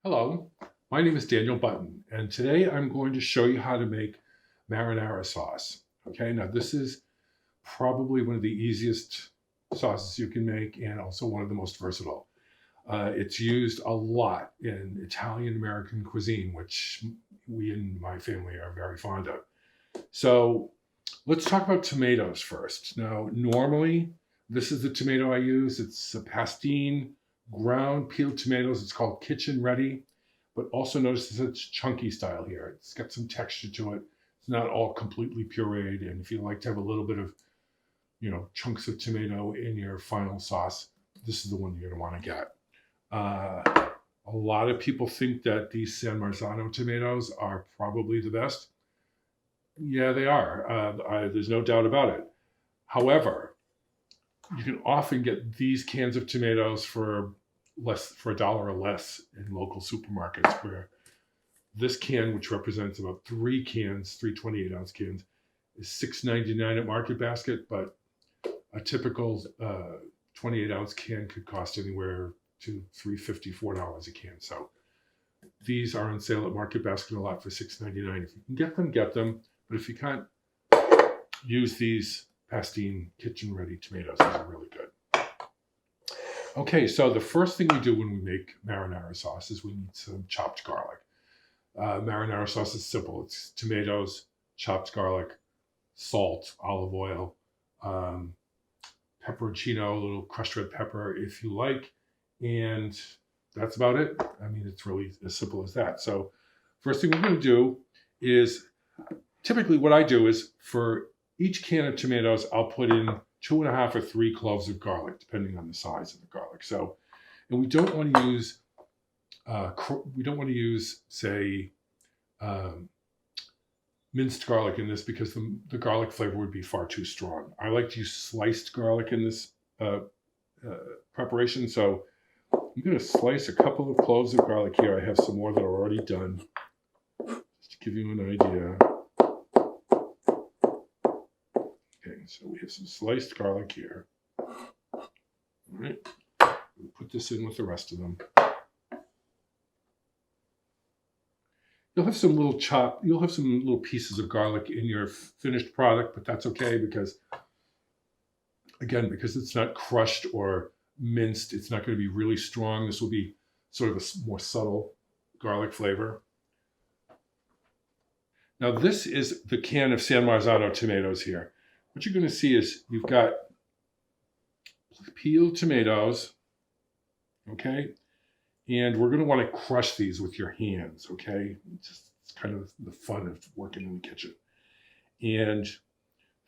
Hello, my name is Daniel Button, and today I'm going to show you how to make marinara sauce. Okay, now this is probably one of the easiest sauces you can make and also one of the most versatile. It's used a lot in Italian American cuisine, which we in my family are very fond of. So let's talk about tomatoes first. Now, normally, this is the tomato I use. It's a pastine, ground peeled tomatoes. It's called kitchen ready, but also notice it's chunky style here. It's got some texture to it. It's not all completely pureed. And if you like to have a little bit of, chunks of tomato in your final sauce, this is the one you're going to want to get. A lot of people think that these San Marzano tomatoes are probably the best. Yeah, they are. There's no doubt about it. However, you can often get these cans of tomatoes for $1 or less in local supermarkets. Where this can, which represents about three cans, 3 28-ounce cans, is $6.99 at Market Basket. But a typical 28-ounce can could cost anywhere to $3.50, $4 a can. So these are on sale at Market Basket a lot for $6.99. If you can get them, get them. But if you can't, use these pastine kitchen ready tomatoes. These are really good. Okay, so the first thing we do when we make marinara sauce is we need some chopped garlic. Marinara sauce is simple. It's tomatoes, chopped garlic, salt, olive oil, pepperoncino, a little crushed red pepper if you like, and that's about it. I mean, it's really as simple as that. So first thing we're going to do is, typically what I do is for each can of tomatoes, I'll put in 2.5 or 3 cloves of garlic, depending on the size of the garlic. So, and we don't want to use, say, minced garlic in this because the garlic flavor would be far too strong. I like to use sliced garlic in this preparation. So I'm going to slice a couple of cloves of garlic here. I have some more that are already done, just to give you an idea. Okay, so we have some sliced garlic here. All right, we'll put this in with the rest of them. You'll have some little pieces of garlic in your finished product, but that's okay because it's not crushed or minced, it's not going to be really strong. This will be sort of a more subtle garlic flavor. Now this is the can of San Marzano tomatoes here. What you're going to see is you've got peeled tomatoes, okay? And we're going to want to crush these with your hands, okay? It's kind of the fun of working in the kitchen. And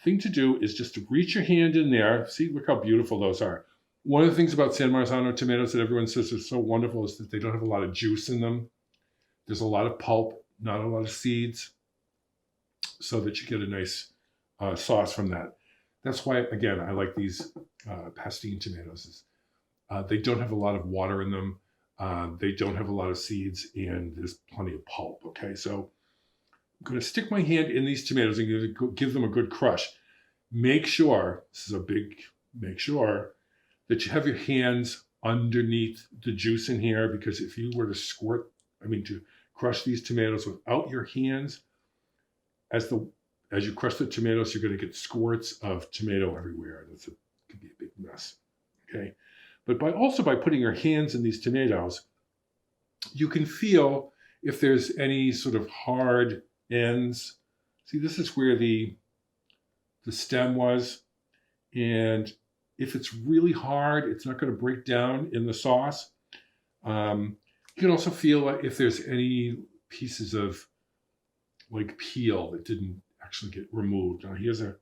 thing to do is just to reach your hand in there. See, look how beautiful those are. One of the things about San Marzano tomatoes that everyone says are so wonderful is that they don't have a lot of juice in them. There's a lot of pulp, not a lot of seeds, so that you get a nice sauce from that. That's why, again, I like these pastine tomatoes. They don't have a lot of water in them. They don't have a lot of seeds, and there's plenty of pulp. Okay, so I'm going to stick my hand in these tomatoes and give them a good crush. Make sure that you have your hands underneath the juice in here, because if you were to crush these tomatoes without your hands, as you crush the tomatoes, you're going to get squirts of tomato everywhere. It could be a big mess. Okay, but by putting your hands in these tomatoes, you can feel if there's any sort of hard ends. See, this is where the stem was, and if it's really hard, it's not going to break down in the sauce. You can also feel if there's any pieces of like peel that didn't actually get removed. Now here's a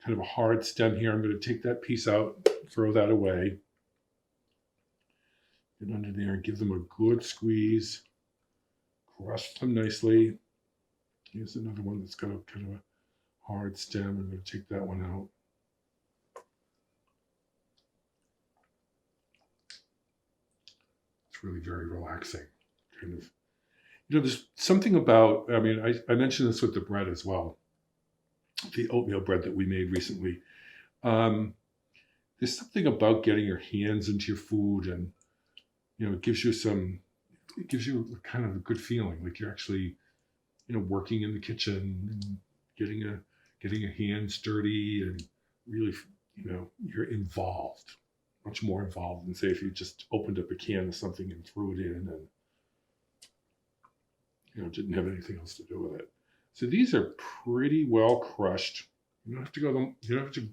kind of a hard stem here. I'm going to take that piece out, throw that away. Get under there and give them a good squeeze. Crush them nicely. Here's another one that's got a kind of a hard stem. I'm going to take that one out. It's really very relaxing. Kind of, there's something about, I mentioned this with the bread as well. The oatmeal bread that we made recently. There's something about getting your hands into your food, and it gives you some it gives you kind of a good feeling, like you're actually, working in the kitchen and getting a hands dirty and really, you're involved, much more involved than say if you just opened up a can of something and threw it in and didn't have anything else to do with it. So these are pretty well crushed. You don't have to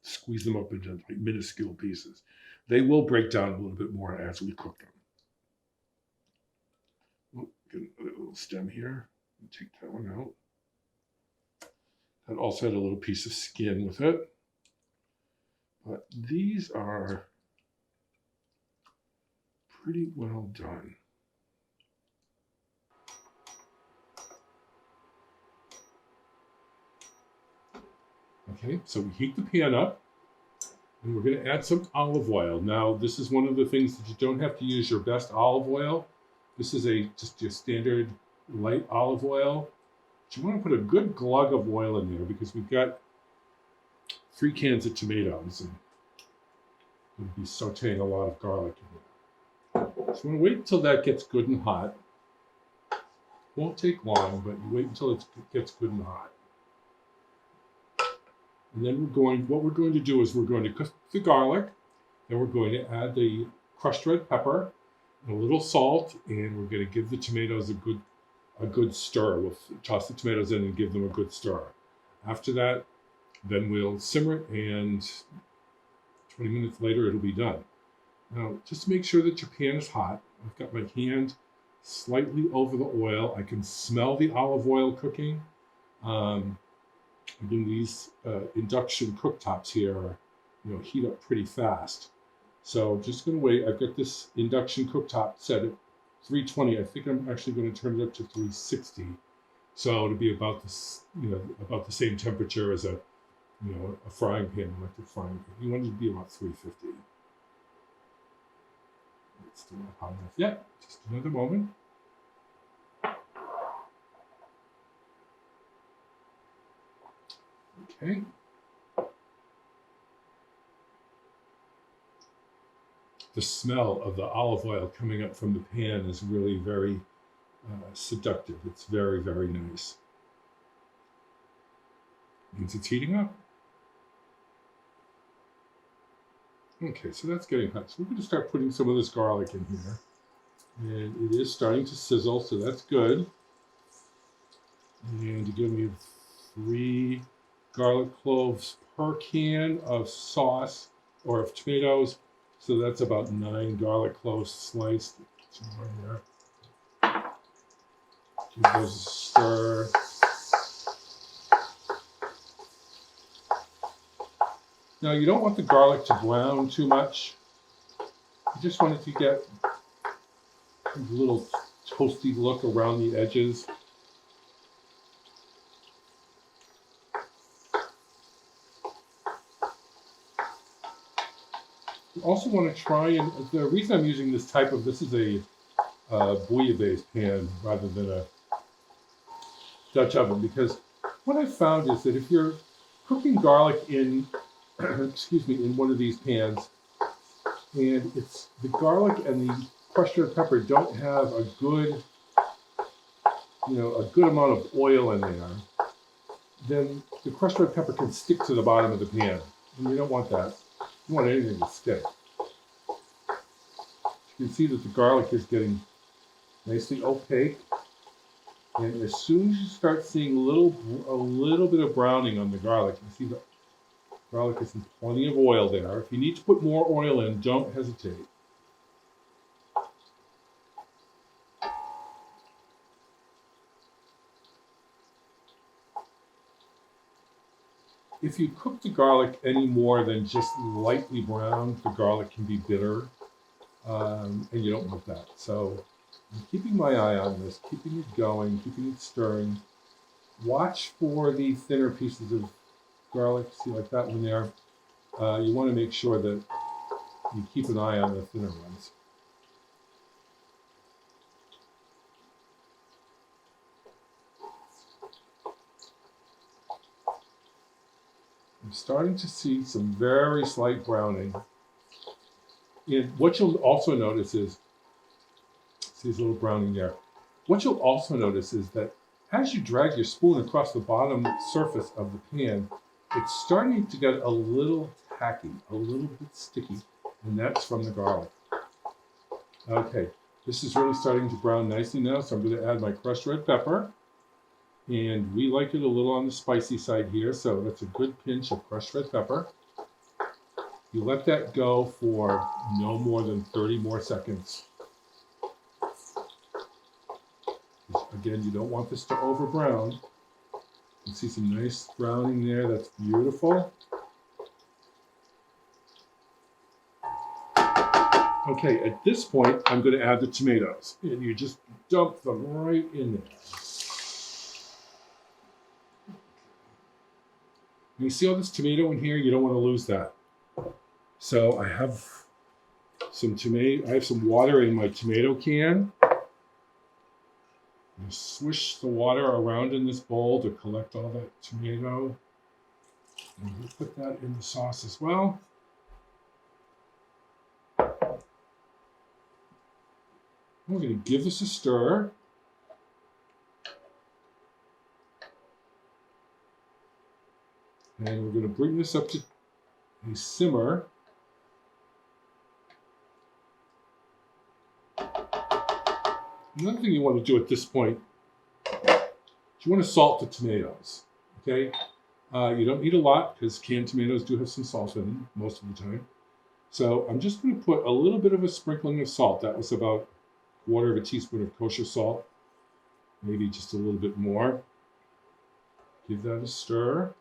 squeeze them up into like minuscule pieces. They will break down a little bit more as we cook them. Oh, get another little stem here. Take that one out. That also had a little piece of skin with it. But these are pretty well done. Okay, so we heat the pan up, and we're going to add some olive oil. Now, this is one of the things that you don't have to use your best olive oil. This is just your standard light olive oil. But you want to put a good glug of oil in there because we've got 3 cans of tomatoes, and we'll be sauteing a lot of garlic in there. So you want to wait until that gets good and hot. Won't take long, but you wait until it gets good and hot. And then what we're going to do is we're going to cook the garlic, then we're going to add the crushed red pepper, and a little salt, and we're going to give the tomatoes a good stir. We'll toss the tomatoes in and give them a good stir. After that, then we'll simmer it, and 20 minutes later it'll be done. Now, just make sure that your pan is hot. I've got my hand slightly over the oil. I can smell the olive oil cooking. Again, these induction cooktops here, heat up pretty fast. So just going to wait. I've got this induction cooktop set at 320. I think I'm actually going to turn it up to 360. So it'll be about the same temperature as a frying pan, electric frying pan. You want it to be about 350. It's still not hot enough yet. Just another moment. Okay. The smell of the olive oil coming up from the pan is really very seductive. It's very, very nice. Means it's heating up. Okay, so that's getting hot. So we're going to start putting some of this garlic in here. And it is starting to sizzle, so that's good. And again, we have 3 garlic cloves per can of sauce or of tomatoes. So that's about 9 garlic cloves sliced. Some more here. Give those a stir. Now, you don't want the garlic to brown too much. You just want it to get a little toasty look around the edges. You also want to try and, the reason I'm using this is a bouillabaisse pan rather than a Dutch oven, because what I've found is that if you're cooking garlic in, in one of these pans, and it's the garlic and the crushed red pepper don't have a good amount of oil in there, then the crushed red pepper can stick to the bottom of the pan, and you don't want that. You want anything to stick. You can see that the garlic is getting nicely opaque, and as soon as you start seeing a little bit of browning on the garlic, you see the garlic is in plenty of oil there. If you need to put more oil in, don't hesitate. If you cook the garlic any more than just lightly brown, the garlic can be bitter, and you don't want that. So I'm keeping my eye on this, keeping it going, keeping it stirring. Watch for the thinner pieces of garlic, see like that one there. You want to make sure that you keep an eye on the thinner ones. I'm starting to see some very slight browning. And what you'll also notice is See, there's a little browning there. What you'll also notice is that as you drag your spoon across the bottom surface of the pan, it's starting to get a little tacky, a little bit sticky, and that's from the garlic. Okay, this is really starting to brown nicely now, so I'm going to add my crushed red pepper. And we like it a little on the spicy side here, so that's a good pinch of crushed red pepper. You let that go for no more than 30 more seconds. Again, you don't want this to over brown. You can see some nice browning there. That's beautiful. Okay, at this point, I'm going to add the tomatoes. And you just dump them right in there. You see all this tomato in here? You don't want to lose that. So I have some tomato. I have some water in my tomato can. You swish the water around in this bowl to collect all that tomato. And we'll put that in the sauce as well. We're going to give this a stir. And we're going to bring this up to a simmer. Another thing you want to do at this point is you want to salt the tomatoes. Okay, you don't need a lot because canned tomatoes do have some salt in them most of the time. So I'm just going to put a little bit of a sprinkling of salt. That was about a quarter of a teaspoon of kosher salt, maybe just a little bit more. Give that a stir.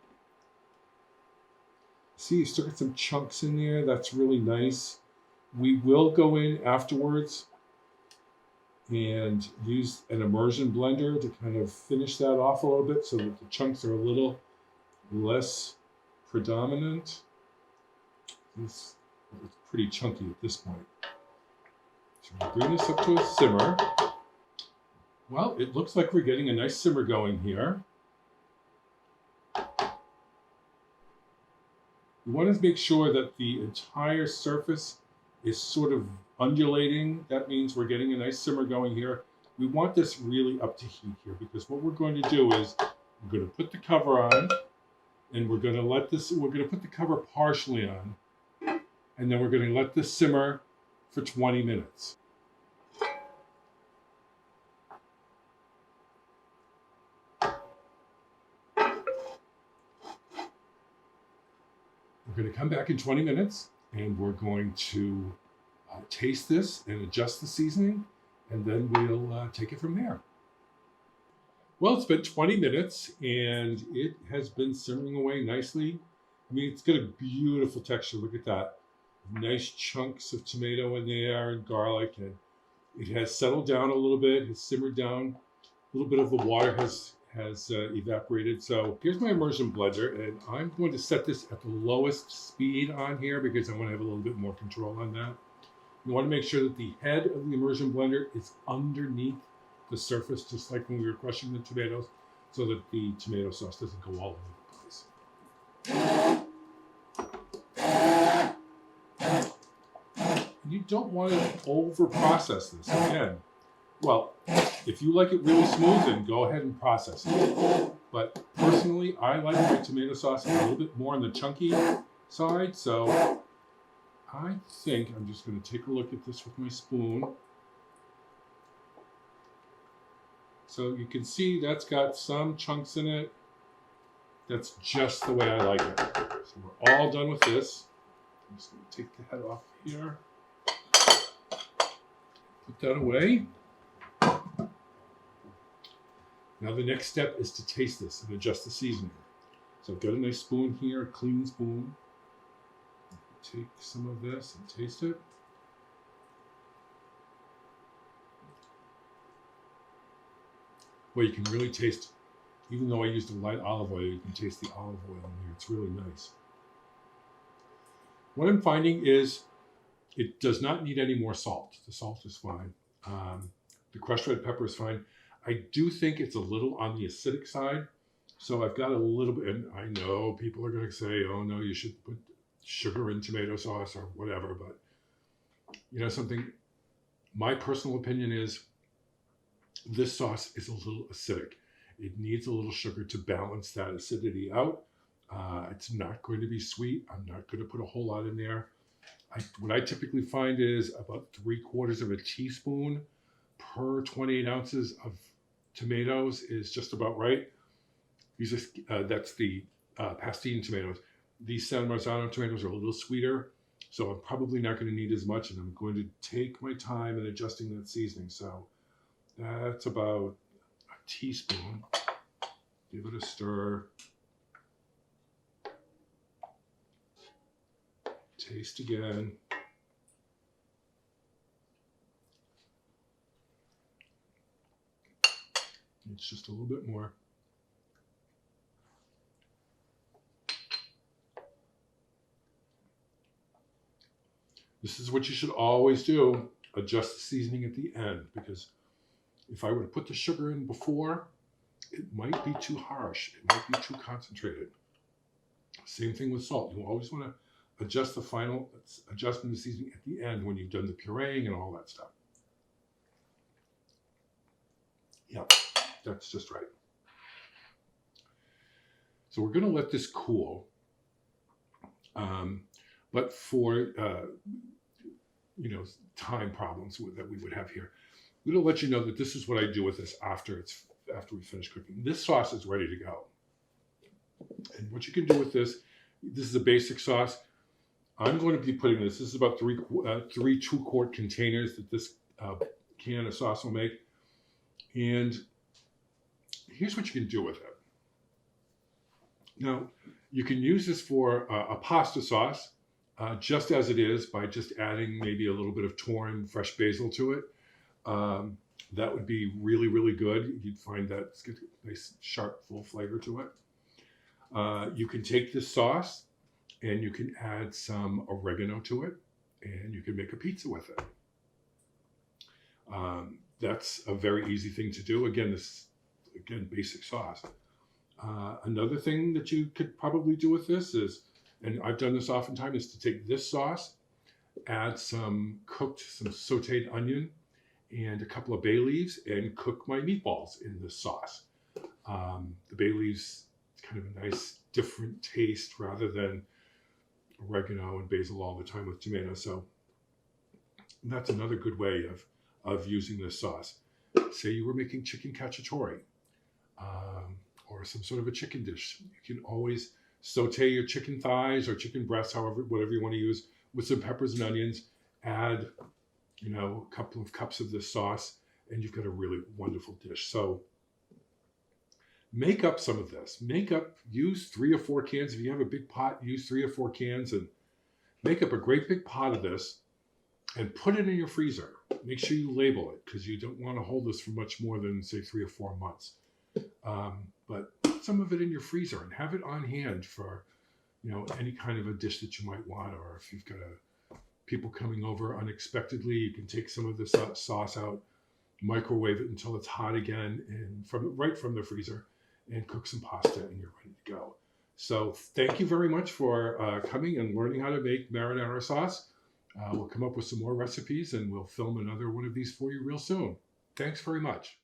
See, you still got some chunks in there. That's really nice. We will go in afterwards and use an immersion blender to kind of finish that off a little bit so that the chunks are a little less predominant. It's pretty chunky at this point. So we'll bring this up to a simmer. Well, it looks like we're getting a nice simmer going here. We want to make sure that the entire surface is sort of undulating. That means we're getting a nice simmer going here. We want this really up to heat here because what we're going to do is we're going to put the cover on and we're going to put the cover partially on, and then we're going to let this simmer for 20 minutes. We're going to come back in 20 minutes and we're going to taste this and adjust the seasoning, and then we'll take it from there. Well, it's been 20 minutes and it has been simmering away nicely. I mean, it's got a beautiful texture. Look at that. Nice chunks of tomato in there and garlic, and it has settled down a little bit, has simmered down. A little bit of the water has evaporated. So here's my immersion blender, and I'm going to set this at the lowest speed on here because I want to have a little bit more control on that. You want to make sure that the head of the immersion blender is underneath the surface, just like when we were crushing the tomatoes, so that the tomato sauce doesn't go all over the place. You don't want to over process this. Again, well, if you like it really smooth, then go ahead and process it. But personally, I like my tomato sauce a little bit more on the chunky side, so I think I'm just going to take a look at this with my spoon. So you can see that's got some chunks in it. That's just the way I like it. So we're all done with this. I'm just going to take the head off here. Put that away. Now the next step is to taste this and adjust the seasoning. So I've got a nice spoon here, a clean spoon. Take some of this and taste it. Well, you can really taste, even though I used a light olive oil, you can taste the olive oil in here. It's really nice. What I'm finding is it does not need any more salt. The salt is fine. The crushed red pepper is fine. I do think it's a little on the acidic side. So I've got a little bit, and I know people are going to say, oh no, you should put sugar in tomato sauce or whatever. But you know something, my personal opinion is This sauce is a little acidic. It needs a little sugar to balance that acidity out. It's not going to be sweet. I'm not going to put a whole lot in there. What I typically find is about 3/4 of a teaspoon per 28 ounces of tomatoes is just about right. That's the Pastine tomatoes. These San Marzano tomatoes are a little sweeter, so I'm probably not going to need as much, and I'm going to take my time in adjusting that seasoning. So that's about a teaspoon. Give it a stir. Taste again. It's just a little bit more. This is what you should always do. Adjust the seasoning at the end, because if I were to put the sugar in before, it might be too harsh. It might be too concentrated. Same thing with salt. You always want to adjust the final adjustment of seasoning at the end when you've done the pureeing and all that stuff. Yep, that's just right. So we're going to let this cool. But for time problems that we would have here, I'm going to let you know that this is what I do with this after we finish cooking. This sauce is ready to go. And what you can do with this is a basic sauce. I'm going to be putting this is about three 2-quart containers that this can of sauce will make. And here's what you can do with it. Now, you can use this for a pasta sauce, just as it is, by just adding maybe a little bit of thyme, fresh basil to it. That would be really, really good. You'd find that it's got a nice, sharp, full flavor to it. You can take this sauce and you can add some oregano to it, and you can make a pizza with it. That's a very easy thing to do. Again, basic sauce. Another thing that you could probably do with this is, and I've done this oftentimes, is to take this sauce, add some sauteed onion and a couple of bay leaves, and cook my meatballs in this sauce. The bay leaves, it's kind of a nice different taste rather than oregano and basil all the time with tomato. So that's another good way of using this sauce. Say you were making chicken cacciatore, or some sort of a chicken dish. You can always saute your chicken thighs or chicken breasts, whatever you want to use, with some peppers and onions. Add, a couple of cups of this sauce, and you've got a really wonderful dish. So make up some of this. Use 3 or 4 cans. If you have a big pot, use 3 or 4 cans and make up a great big pot of this and put it in your freezer. Make sure you label it, because you don't want to hold this for much more than, say, 3 or 4 months. But put some of it in your freezer and have it on hand for, any kind of a dish that you might want. Or if you've got people coming over unexpectedly, you can take some of the sauce out, microwave it until it's hot again, and right from the freezer, and cook some pasta, and you're ready to go. So thank you very much for coming and learning how to make marinara sauce. We'll come up with some more recipes, and we'll film another one of these for you real soon. Thanks very much.